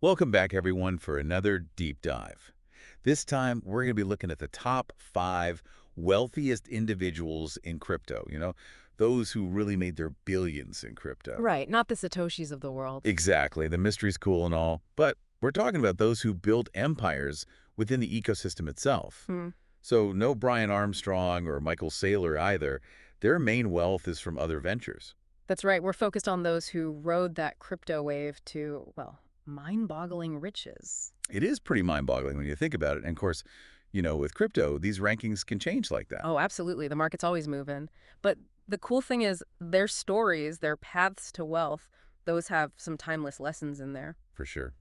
Welcome back, everyone, for another deep dive. This time, we're going to be looking at the top 5 wealthiest individuals in crypto, those who really made their billions in crypto. Right, not the Satoshis of the world. Exactly. The mystery's cool and all, but we're talking about those who built empires within the ecosystem itself. Hmm. So no Brian Armstrong or Michael Saylor either. Their main wealth is from other ventures. That's right, we're focused on those who rode that crypto wave to, well, mind-boggling riches. It is pretty mind-boggling when you think about it. And of course, with crypto, these rankings can change like that. Oh, absolutely, the market's always moving. But the cool thing is their stories, their paths to wealth, those have some timeless lessons in there. For sure.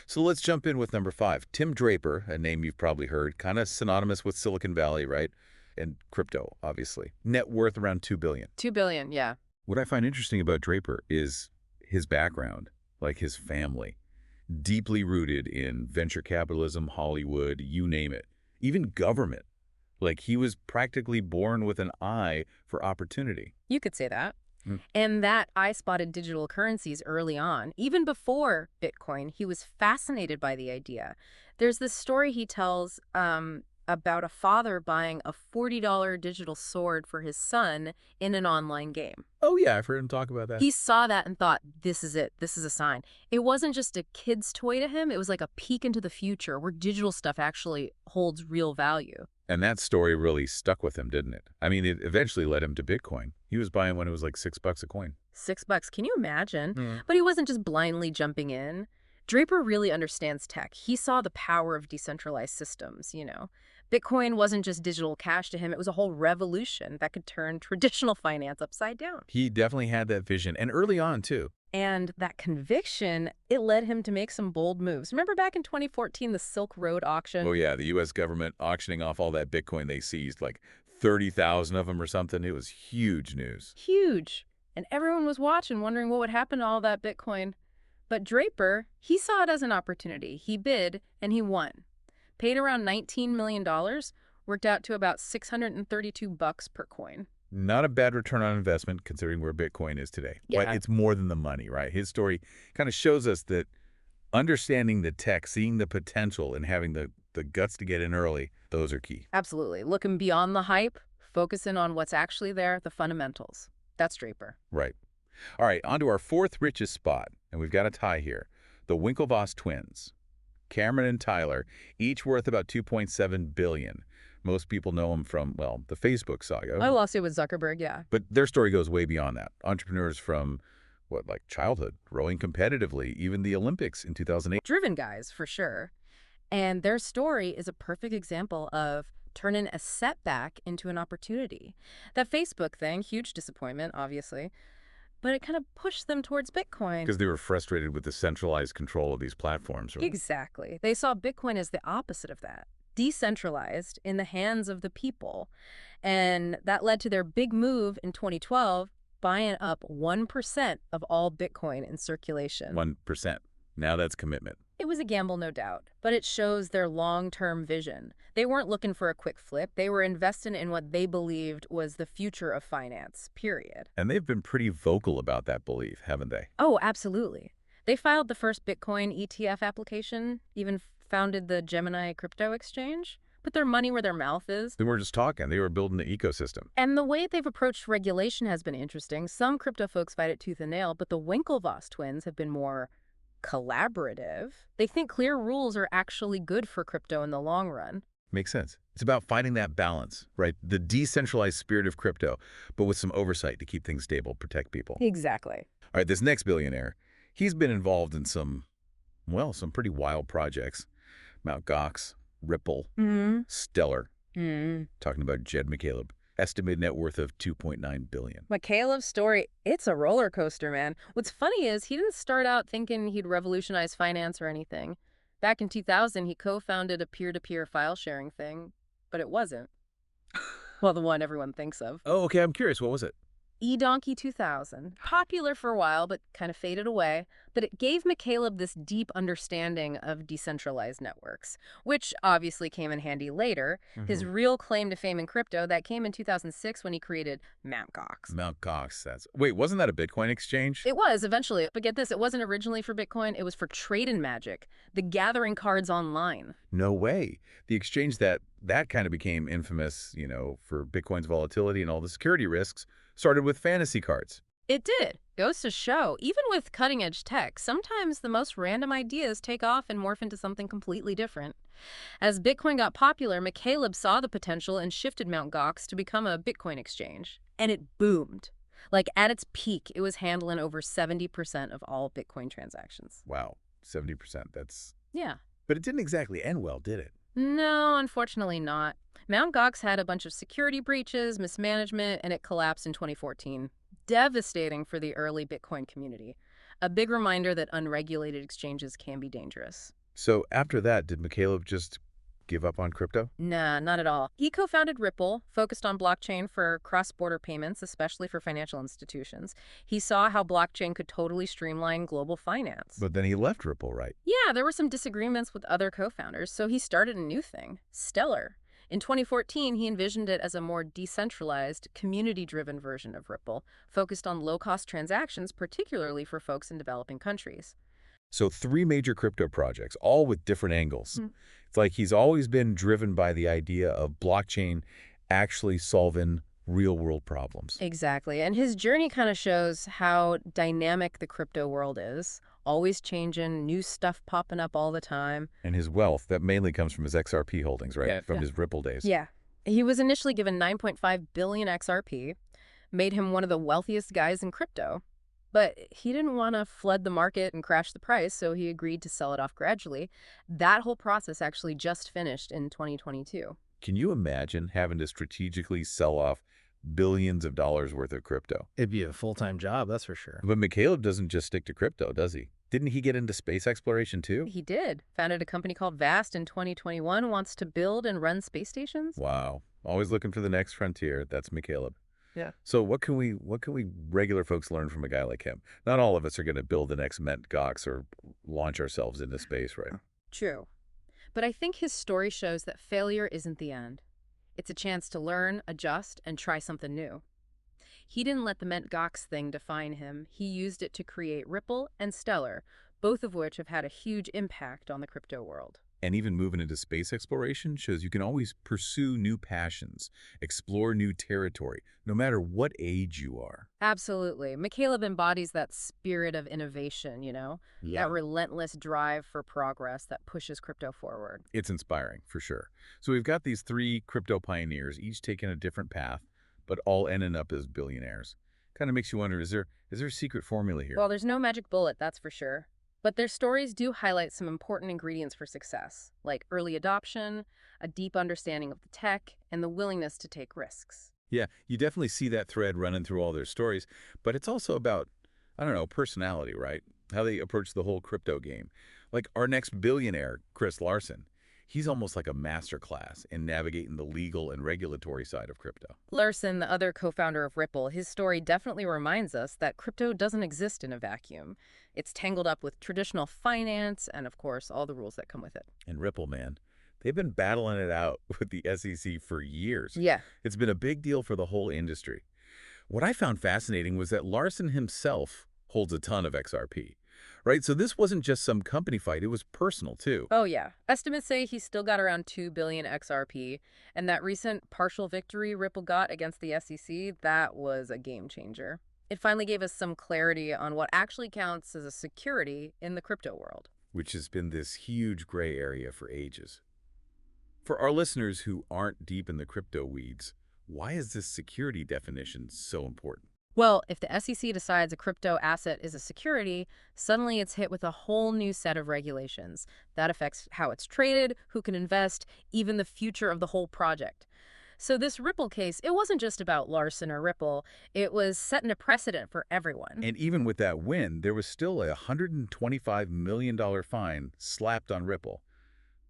So let's jump in with number 5. Tim Draper, a name you've probably heard, kind of synonymous with Silicon Valley, right? And crypto, obviously. Net worth around $2 billion. 2 billion, yeah. What I find interesting about Draper is his background, like his family. Deeply rooted in venture capitalism, Hollywood, you name it. Even government. Like he was practically born with an eye for opportunity. You could say that. Mm. And that I spotted digital currencies early on. Even before Bitcoin, he was fascinated by the idea. There's this story he tells about a father buying a $40 digital sword for his son in an online game. Oh yeah, I've heard him talk about that. He saw that and thought, this is it. This is a sign. It wasn't just a kid's toy to him. It was like a peek into the future where digital stuff actually holds real value. And that story really stuck with him, didn't it? I mean, it eventually led him to Bitcoin. He was buying when it was like $6 a coin. $6. Can you imagine? Mm. But he wasn't just blindly jumping in. Draper really understands tech. He saw the power of decentralized systems. Bitcoin wasn't just digital cash to him. It was a whole revolution that could turn traditional finance upside down. He definitely had that vision, and early on, too. And that conviction, it led him to make some bold moves. Remember back in 2014, the Silk Road auction? Oh yeah, the U.S. government auctioning off all that Bitcoin they seized, like 30,000 of them or something. It was huge news. Huge. And everyone was watching, wondering what would happen to all that Bitcoin. But Draper, he saw it as an opportunity. He bid, and he won. Paid around $19 million, worked out to about $632 per coin. Not a bad return on investment considering where Bitcoin is today. But Yeah. it's more than the money, right? His story kind of shows us that understanding the tech, seeing the potential, and having the guts to get in early, those are key. Absolutely. Looking beyond the hype, focusing on what's actually there, the fundamentals. That's Draper. Right. All right, on to our 4th richest spot, and we've got a tie here. The Winklevoss twins. Cameron and Tyler, each worth about $2.7 billion. Most people know them from, well, the Facebook saga. I lost it with Zuckerberg, yeah. But their story goes way beyond that. Entrepreneurs from, like childhood, rowing competitively, even the Olympics in 2008. Driven guys, for sure. And their story is a perfect example of turning a setback into an opportunity. That Facebook thing, huge disappointment, obviously, but it kind of pushed them towards Bitcoin. Because they were frustrated with the centralized control of these platforms. Right? Exactly. They saw Bitcoin as the opposite of that, decentralized in the hands of the people. And that led to their big move in 2012, buying up 1% of all Bitcoin in circulation. 1%. Now that's commitment. It was a gamble, no doubt, but it shows their long-term vision. They weren't looking for a quick flip. They were investing in what they believed was the future of finance, period. And they've been pretty vocal about that belief, haven't they? Oh, absolutely. They filed the first Bitcoin ETF application, even founded the Gemini crypto exchange. Put their money where their mouth is. They were just talking. They were building the ecosystem. And the way they've approached regulation has been interesting. Some crypto folks fight it tooth and nail, but the Winklevoss twins have been more collaborative. They think clear rules are actually good for crypto in the long run. Makes sense. It's about finding that balance, right? The decentralized spirit of crypto, but with some oversight to keep things stable, protect people. Exactly. All right, this next billionaire, he's been involved in some pretty wild projects. Mt. Gox, Ripple, Stellar. Talking about Jed McCaleb. Estimated net worth of $2.9 billion. McCaleb's story, it's a roller coaster, man. What's funny is he didn't start out thinking he'd revolutionize finance or anything. Back in 2000, he co-founded a peer-to-peer file sharing thing, but it wasn't. Well, the one everyone thinks of. Oh, okay. I'm curious. What was it? E-Donkey 2000. Popular for a while, but kind of faded away. But it gave McCaleb this deep understanding of decentralized networks, which obviously came in handy later. His real claim to fame in crypto, that came in 2006 when he created Mt. Gox. Mt. Gox, wait, wasn't that a Bitcoin exchange? It was, eventually. But get this, it wasn't originally for Bitcoin. It was for trade and magic, the gathering cards online. No way. The exchange that kind of became infamous, for Bitcoin's volatility and all the security risks, started with fantasy cards. It did. Goes to show, even with cutting-edge tech, sometimes the most random ideas take off and morph into something completely different. As Bitcoin got popular, McCaleb saw the potential and shifted Mt. Gox to become a Bitcoin exchange. And it boomed. Like, at its peak, it was handling over 70% of all Bitcoin transactions. Wow, 70%. That's... Yeah. But it didn't exactly end well, did it? No, unfortunately not. Mt. Gox had a bunch of security breaches, mismanagement, and it collapsed in 2014. Devastating for the early Bitcoin community. A big reminder that unregulated exchanges can be dangerous. So after that, did McCaleb just give up on crypto? Nah, not at all. He co-founded Ripple, focused on blockchain for cross-border payments, especially for financial institutions. He saw how blockchain could totally streamline global finance. But then he left Ripple, right? Yeah, there were some disagreements with other co-founders, so he started a new thing, Stellar. In 2014, he envisioned it as a more decentralized, community-driven version of Ripple, focused on low-cost transactions, particularly for folks in developing countries. So 3 major crypto projects, all with different angles. It's like he's always been driven by the idea of blockchain actually solving real-world problems. Exactly, and his journey kind of shows how dynamic the crypto world is, always changing, new stuff popping up all the time. And his wealth, that mainly comes from his XRP holdings, right? Yeah. From his Ripple days. Yeah. He was initially given 9.5 billion XRP, made him one of the wealthiest guys in crypto. But he didn't want to flood the market and crash the price, so he agreed to sell it off gradually. That whole process actually just finished in 2022. Can you imagine having to strategically sell off billions of dollars worth of crypto? It'd be a full-time job, that's for sure. But McCaleb doesn't just stick to crypto, does he? Didn't he get into space exploration too? He did. Founded a company called Vast in 2021, wants to build and run space stations. Wow. Always looking for the next frontier. That's McCaleb. Yeah. So what can we regular folks learn from a guy like him? Not all of us are going to build the next Mt. Gox or launch ourselves into space, right? True. But I think his story shows that failure isn't the end. It's a chance to learn, adjust, and try something new. He didn't let the Mt. Gox thing define him. He used it to create Ripple and Stellar, both of which have had a huge impact on the crypto world. And even moving into space exploration shows you can always pursue new passions, explore new territory, no matter what age you are. Absolutely. McCaleb embodies that spirit of innovation, that relentless drive for progress that pushes crypto forward. It's inspiring, for sure. So we've got these 3 crypto pioneers, each taking a different path, but all ending up as billionaires. Kind of makes you wonder, is there a secret formula here? Well, there's no magic bullet, that's for sure. But their stories do highlight some important ingredients for success, like early adoption, a deep understanding of the tech, and the willingness to take risks. Yeah, you definitely see that thread running through all their stories, but it's also about, I don't know, personality, right? How they approach the whole crypto game. Like our next billionaire, Chris Larsen, he's almost like a masterclass in navigating the legal and regulatory side of crypto. Larsen, the other co-founder of Ripple, his story definitely reminds us that crypto doesn't exist in a vacuum. It's tangled up with traditional finance and, of course, all the rules that come with it. And Ripple, man, they've been battling it out with the SEC for years. Yeah. It's been a big deal for the whole industry. What I found fascinating was that Larsen himself holds a ton of XRP. Right? So this wasn't just some company fight. It was personal, too. Oh, yeah. Estimates say he's still got around 2 billion XRP, and that recent partial victory Ripple got against the SEC, that was a game changer. It finally gave us some clarity on what actually counts as a security in the crypto world. Which has been this huge gray area for ages. For our listeners who aren't deep in the crypto weeds, why is this security definition so important? Well, if the SEC decides a crypto asset is a security, suddenly it's hit with a whole new set of regulations. That affects how it's traded, who can invest, even the future of the whole project. So this Ripple case, it wasn't just about Larsen or Ripple. It was setting a precedent for everyone. And even with that win, there was still a $125 million fine slapped on Ripple.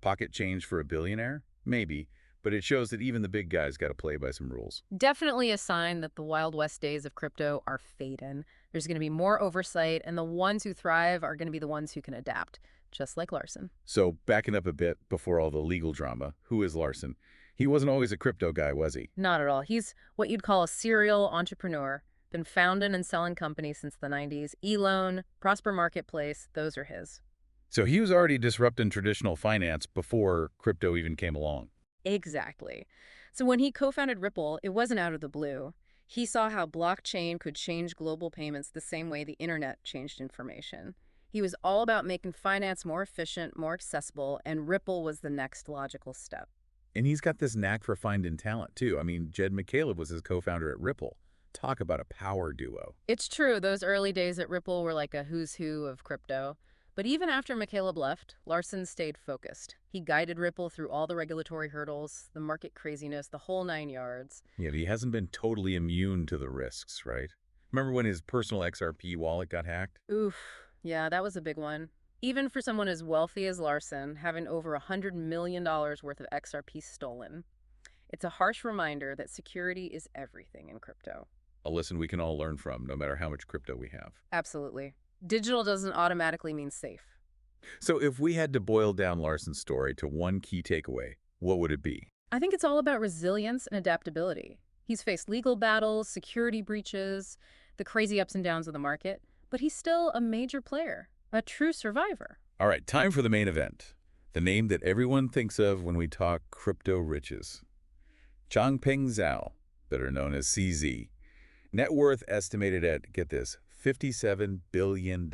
Pocket change for a billionaire? Maybe. but it shows that even the big guys got to play by some rules. Definitely a sign that the Wild West days of crypto are fading. There's going to be more oversight, and the ones who thrive are going to be the ones who can adapt, just like Larson. So backing up a bit before all the legal drama, who is Larson? He wasn't always a crypto guy, was he? Not at all. He's what you'd call a serial entrepreneur. Been founding and selling companies since the 90s. eLoan, Prosper Marketplace, those are his. So he was already disrupting traditional finance before crypto even came along. Exactly. So when he co-founded Ripple, it wasn't out of the blue. He saw how blockchain could change global payments the same way the internet changed information. He was all about making finance more efficient, more accessible, and Ripple was the next logical step. And he's got this knack for finding talent, too. I mean, Jed McCaleb was his co-founder at Ripple. Talk about a power duo. It's true, those early days at Ripple were like a who's who of crypto. But even after McCaleb left, Larson stayed focused. He guided Ripple through all the regulatory hurdles, the market craziness, the whole 9 yards. Yeah, he hasn't been totally immune to the risks, right? Remember when his personal XRP wallet got hacked? Oof, yeah, that was a big one. Even for someone as wealthy as Larson, having over $100 million worth of XRP stolen, it's a harsh reminder that security is everything in crypto. A lesson we can all learn from, no matter how much crypto we have. Absolutely. Digital doesn't automatically mean safe. So if we had to boil down Larson's story to one key takeaway, what would it be? I think it's all about resilience and adaptability. He's faced legal battles, security breaches, the crazy ups and downs of the market, but he's still a major player, a true survivor. All right, time for the main event. The name that everyone thinks of when we talk crypto riches. Changpeng Zhao, better known as CZ. Net worth estimated at, get this, $57 billion.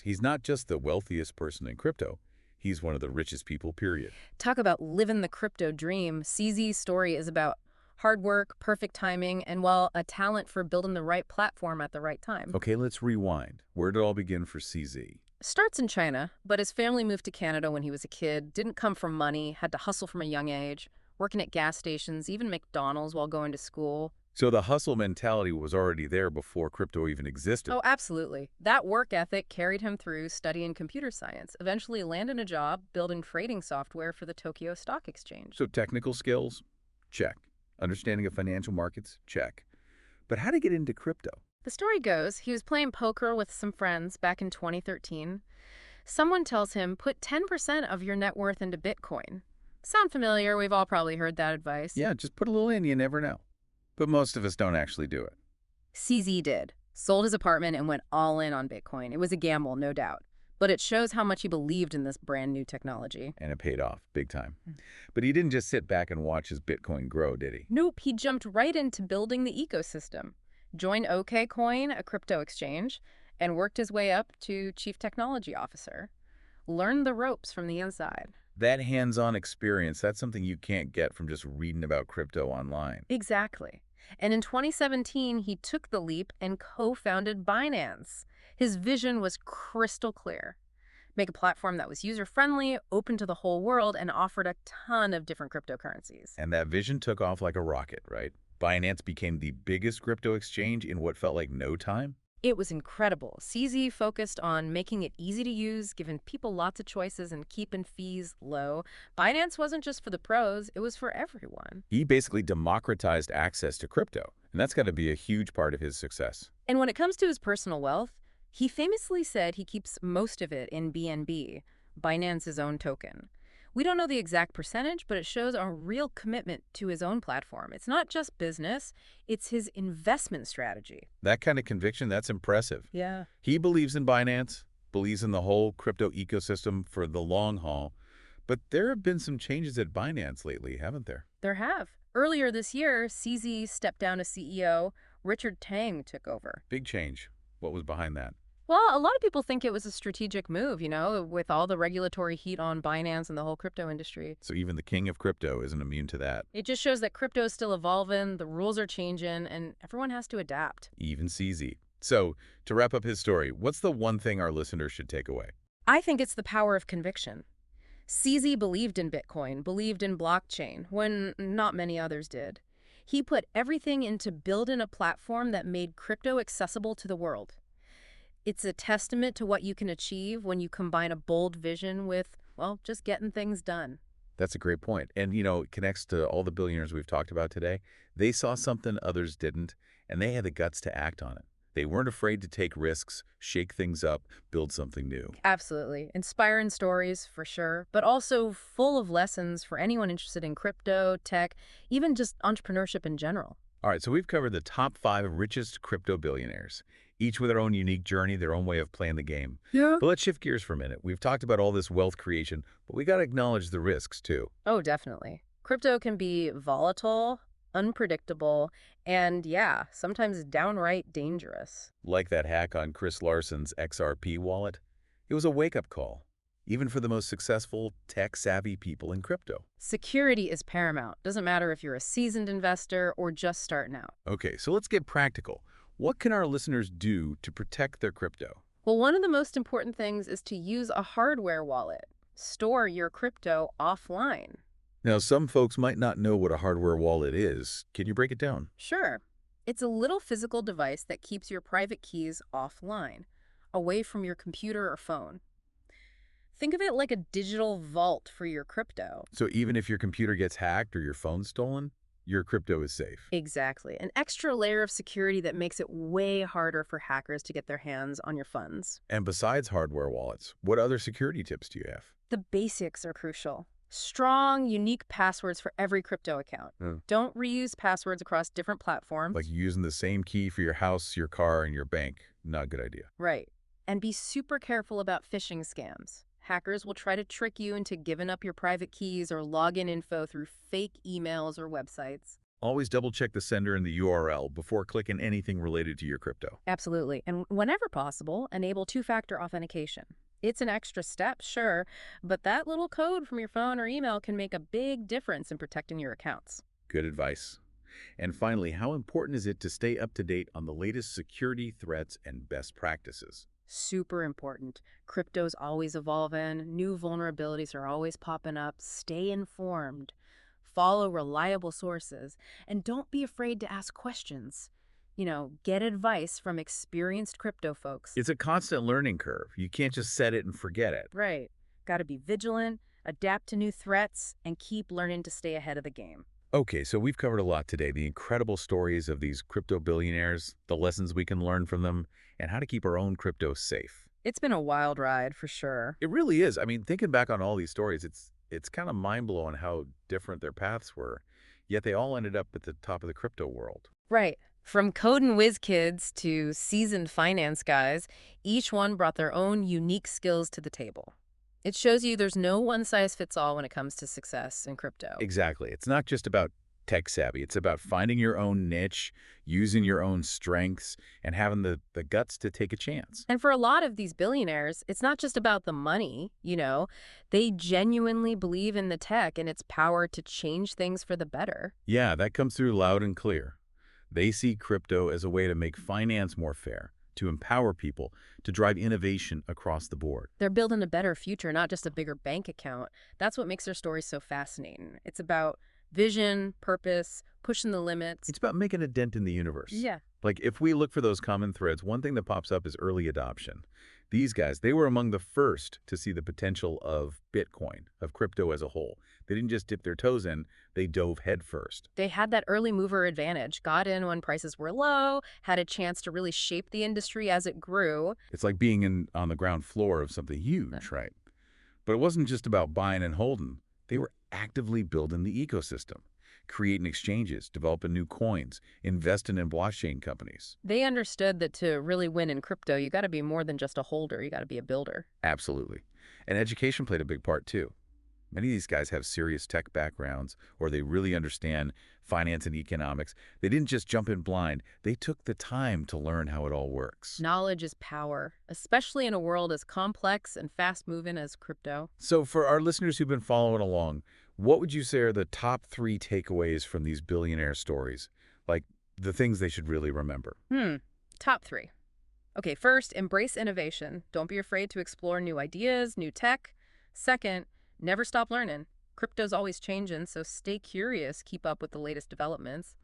He's not just the wealthiest person in crypto. He's one of the richest people, period. Talk about living the crypto dream. CZ's story is about hard work, perfect timing, and, well, a talent for building the right platform at the right time. Okay, let's rewind. Where did it all begin for CZ? Starts in China, but his family moved to Canada when he was a kid, didn't come from money, had to hustle from a young age, working at gas stations, even McDonald's while going to school. So the hustle mentality was already there before crypto even existed. Oh, absolutely. That work ethic carried him through studying computer science, eventually landing a job building trading software for the Tokyo Stock Exchange. So technical skills? Check. Understanding of financial markets? Check. But how to get into crypto? The story goes, he was playing poker with some friends back in 2013. Someone tells him, put 10% of your net worth into Bitcoin. Sound familiar? We've all probably heard that advice. Yeah, just put a little in, you never know. But most of us don't actually do it. CZ did. Sold his apartment and went all in on Bitcoin. It was a gamble, no doubt. But it shows how much he believed in this brand new technology. And it paid off, big time. But he didn't just sit back and watch his Bitcoin grow, did he? Nope, he jumped right into building the ecosystem. Joined OKCoin, a crypto exchange, and worked his way up to Chief Technology Officer. Learned the ropes from the inside. That hands-on experience, that's something you can't get from just reading about crypto online. Exactly. And in 2017, he took the leap and co-founded Binance. His vision was crystal clear. Make a platform that was user-friendly, open to the whole world, and offered a ton of different cryptocurrencies. And that vision took off like a rocket, right? Binance became the biggest crypto exchange in what felt like no time. It was incredible. CZ focused on making it easy to use, giving people lots of choices, and keeping fees low. Binance wasn't just for the pros, it was for everyone. He basically democratized access to crypto, and that's got to be a huge part of his success. And when it comes to his personal wealth, he famously said he keeps most of it in BNB, Binance's own token. We don't know the exact percentage, but it shows a real commitment to his own platform. It's not just business, it's his investment strategy. That kind of conviction, that's impressive. Yeah. He believes in Binance, believes in the whole crypto ecosystem for the long haul. But there have been some changes at Binance lately, haven't there? There have. Earlier this year, CZ stepped down as CEO. Richard Tang took over. Big change. What was behind that? Well, a lot of people think it was a strategic move, with all the regulatory heat on Binance and the whole crypto industry. So even the king of crypto isn't immune to that. It just shows that crypto is still evolving, the rules are changing, and everyone has to adapt. Even CZ. So, to wrap up his story, what's the one thing our listeners should take away? I think it's the power of conviction. CZ believed in Bitcoin, believed in blockchain, when not many others did. He put everything into building a platform that made crypto accessible to the world. It's a testament to what you can achieve when you combine a bold vision with, well, just getting things done. That's a great point. And, it connects to all the billionaires we've talked about today. They saw something others didn't, and they had the guts to act on it. They weren't afraid to take risks, shake things up, build something new. Absolutely. Inspiring stories, for sure, but also full of lessons for anyone interested in crypto, tech, even just entrepreneurship in general. All right, so we've covered the top 5 richest crypto billionaires, each with their own unique journey, their own way of playing the game. Yeah. But let's shift gears for a minute. We've talked about all this wealth creation, but we got to acknowledge the risks, too. Oh, definitely. Crypto can be volatile, unpredictable, and yeah, sometimes downright dangerous. Like that hack on Chris Larson's XRP wallet. It was a wake-up call, even for the most successful, tech-savvy people in crypto. Security is paramount. Doesn't matter if you're a seasoned investor or just starting out. Okay, so let's get practical. What can our listeners do to protect their crypto? Well, one of the most important things is to use a hardware wallet. Store your crypto offline. Now, some folks might not know what a hardware wallet is. Can you break it down? Sure. It's a little physical device that keeps your private keys offline, away from your computer or phone. Think of it like a digital vault for your crypto. So even if your computer gets hacked or your phone stolen, your crypto is safe. Exactly. An extra layer of security that makes it way harder for hackers to get their hands on your funds. And besides hardware wallets, what other security tips do you have? The basics are crucial. Strong, unique passwords for every crypto account. Don't reuse passwords across different platforms. Like using the same key for your house, your car, and your bank. Not a good idea. Right. And be super careful about phishing scams. Hackers will try to trick you into giving up your private keys or login info through fake emails or websites. Always double-check the sender and the URL before clicking anything related to your crypto. Absolutely. And whenever possible, enable two-factor authentication. It's an extra step, sure, but that little code from your phone or email can make a big difference in protecting your accounts. Good advice. And finally, how important is it to stay up to date on the latest security threats and best practices? Super important. Crypto's always evolving. New vulnerabilities are always popping up. Stay informed. Follow reliable sources. And don't be afraid to ask questions. Get advice from experienced crypto folks. It's a constant learning curve. You can't just set it and forget it. Right. Got to be vigilant, adapt to new threats, and keep learning to stay ahead of the game. Okay, so we've covered a lot today. The incredible stories of these crypto billionaires, the lessons we can learn from them, and how to keep our own crypto safe. It's been a wild ride, for sure. It really is. I mean, thinking back on all these stories, it's kind of mind-blowing how different their paths were, yet they all ended up at the top of the crypto world. Right. From code and whiz kids to seasoned finance guys, each one brought their own unique skills to the table. It shows you there's no one-size-fits-all when it comes to success in crypto. Exactly. It's not just about tech savvy. It's about finding your own niche, using your own strengths, and having the guts to take a chance. And for a lot of these billionaires, it's not just about the money, They genuinely believe in the tech and its power to change things for the better. Yeah, that comes through loud and clear. They see crypto as a way to make finance more fair, to empower people, to drive innovation across the board. They're building a better future, not just a bigger bank account. That's what makes their story so fascinating. It's about vision, purpose, pushing the limits. It's about making a dent in the universe. Yeah. Like if we look for those common threads, one thing that pops up is early adoption. These guys, they were among the first to see the potential of Bitcoin, of crypto as a whole. They didn't just dip their toes in, they dove headfirst. They had that early mover advantage, got in when prices were low, had a chance to really shape the industry as it grew. It's like being on the ground floor of something huge, right? But it wasn't just about buying and holding. They were actively building the ecosystem, creating exchanges, developing new coins, investing in blockchain companies. They understood that to really win in crypto, you got to be more than just a holder. You got to be a builder. Absolutely. And education played a big part too. Many of these guys have serious tech backgrounds, or they really understand finance and economics. They didn't just jump in blind. They took the time to learn how it all works. Knowledge is power, especially in a world as complex and fast-moving as crypto. So for our listeners who've been following along, what would you say are the top 3 takeaways from these billionaire stories? Like the things they should really remember. Top 3. Okay, first, embrace innovation. Don't be afraid to explore new ideas, new tech. Second, never stop learning. Crypto's always changing, so stay curious, keep up with the latest developments.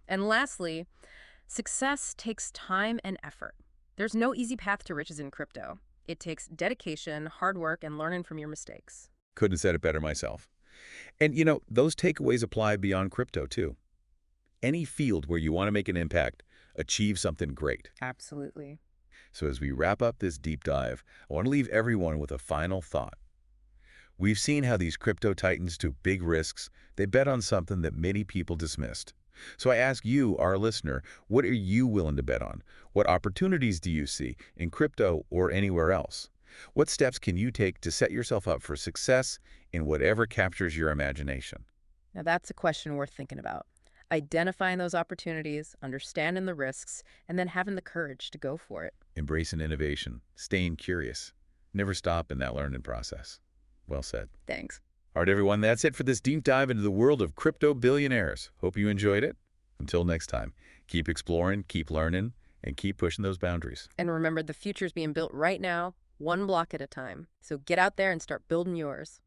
And lastly, success takes time and effort. There's no easy path to riches in crypto. It takes dedication, hard work, and learning from your mistakes. Couldn't have said it better myself. And, those takeaways apply beyond crypto, too. Any field where you want to make an impact, achieve something great. Absolutely. So as we wrap up this deep dive, I want to leave everyone with a final thought. We've seen how these crypto titans took big risks. They bet on something that many people dismissed. So I ask you, our listener, what are you willing to bet on? What opportunities do you see in crypto or anywhere else? What steps can you take to set yourself up for success in whatever captures your imagination? Now that's a question worth thinking about. Identifying those opportunities, understanding the risks, and then having the courage to go for it. Embracing innovation, staying curious. Never stop in that learning process. Well said. Thanks. All right, everyone, that's it for this deep dive into the world of crypto billionaires. Hope you enjoyed it. Until next time, keep exploring, keep learning, and keep pushing those boundaries. And remember, the future's being built right now, one block at a time. So get out there and start building yours.